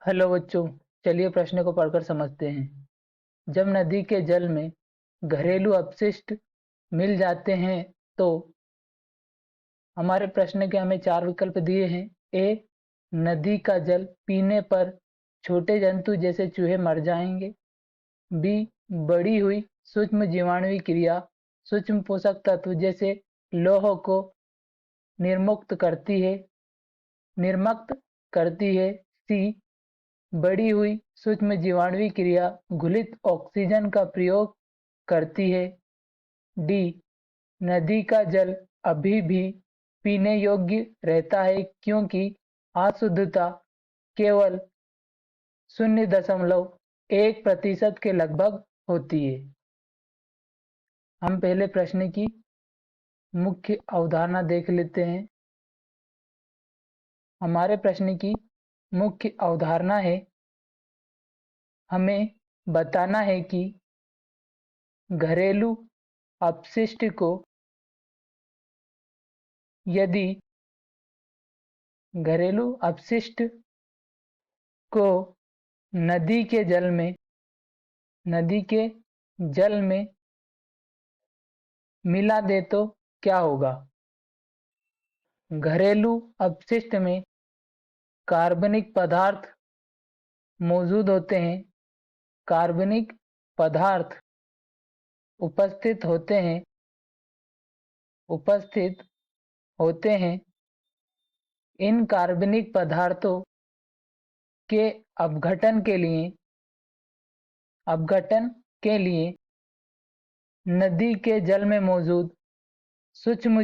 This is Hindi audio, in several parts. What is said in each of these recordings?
हेलो बच्चों, चलिए प्रश्न को पढ़कर समझते हैं। जब नदी के जल में घरेलू अपशिष्ट मिल जाते हैं तो हमारे प्रश्न के हमें 4 विकल्प दिए हैं। ए, नदी का जल पीने पर छोटे जंतु जैसे चूहे मर जाएंगे। बी, बढ़ी हुई सूक्ष्म जीवाणुवीय क्रिया सूक्ष्म पोषक तत्व जैसे लौह को निर्मुक्त करती है। सी, बढ़ी हुई सूक्ष्म जीवाणुवीय क्रिया घुलित ऑक्सीजन का प्रयोग करती है। डी, नदी का जल अभी भी पीने योग्य रहता है क्योंकि अशुद्धता केवल 0.1% के लगभग होती है। हम पहले प्रश्न की मुख्य अवधारणा देख लेते हैं। हमारे प्रश्न की मुख्य अवधारणा है, हमें बताना है कि घरेलू अपशिष्ट को यदि घरेलू अपशिष्ट को नदी के जल में मिला दे तो क्या होगा। घरेलू अपशिष्ट में कार्बनिक पदार्थ मौजूद होते हैं। कार्बनिक पदार्थ उपस्थित होते हैं। इन कार्बनिक पदार्थों के अपघटन के लिए नदी के जल में मौजूद सूक्ष्म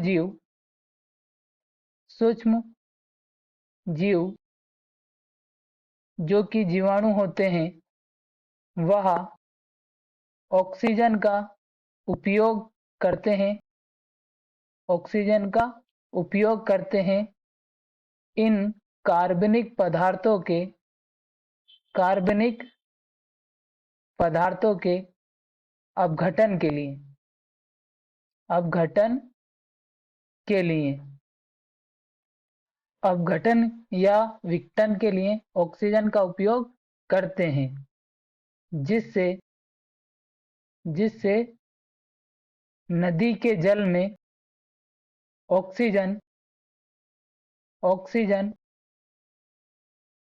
जीव जो कि जीवाणु होते हैं, वह ऑक्सीजन का उपयोग करते हैं। इन कार्बनिक पदार्थों के अपघटन या विघटन के लिए ऑक्सीजन का उपयोग करते हैं, जिससे नदी के जल में ऑक्सीजन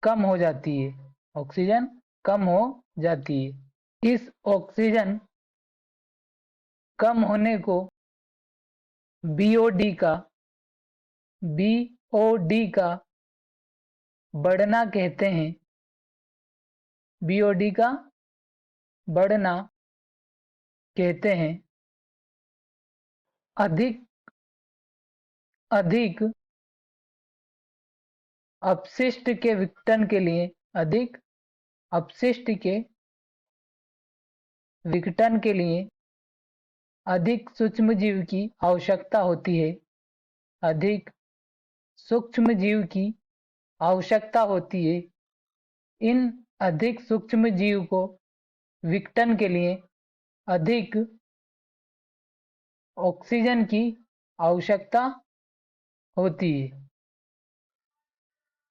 कम हो जाती है। इस ऑक्सीजन कम होने को बीओडी का बढ़ना कहते हैं। बीओडी का बढ़ना कहते हैं। अधिक अपशिष्ट के विघटन के लिए अधिक सूक्ष्मजीव की आवश्यकता होती है। इन अधिक सूक्ष्मजीव को विघटन के लिए अधिक ऑक्सीजन की आवश्यकता होती है।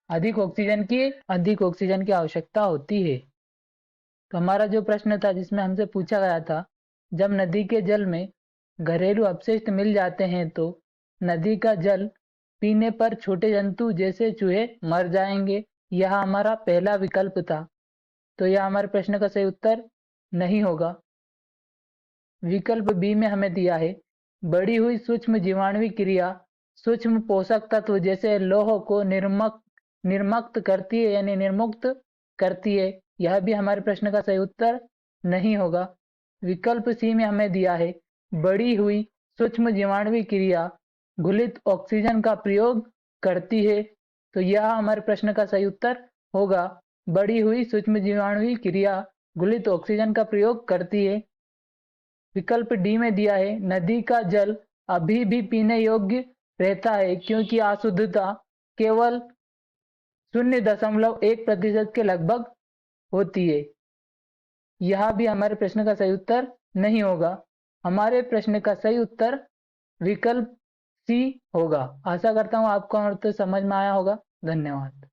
अधिक ऑक्सीजन की आवश्यकता होती है। तो हमारा जो प्रश्न था जिसमें हमसे पूछा गया था, जब नदी के जल में घरेलू अपशिष्ट मिल जाते हैं तो नदी का जल पीने पर छोटे जंतु जैसे चूहे मर जाएंगे। यह हमारा पहला विकल्प था, तो यह हमारे प्रश्न का सही उत्तर नहीं होगा। विकल्प बी में हमें दिया है, बढ़ी हुई सूक्ष्म जीवाणुवीय क्रिया सूक्ष्म पोषक तत्व जैसे लौह को निर्मुक्त करती है। यह भी हमारे प्रश्न का सही उत्तर नहीं होगा। विकल्प सी में हमें दिया है, बढ़ी हुई सूक्ष्म जीवाणुवीय क्रिया घुलित ऑक्सीजन का प्रयोग करती है, तो यह हमारे प्रश्न का सही उत्तर होगा। बढ़ी हुई सूक्ष्म जीवाणुवीय क्रिया घुलित ऑक्सीजन का प्रयोग करती है। विकल्प डी में दिया है, नदी का जल अभी भी पीने योग्य रहता है क्योंकि अशुद्धता केवल 0.1% के लगभग होती है। यह भी हमारे प्रश्न का सही उत्तर नहीं होगा। हमारे प्रश्न का सही उत्तर विकल्प सी होगा। आशा करता हूँ आपको समझ में आया होगा। धन्यवाद।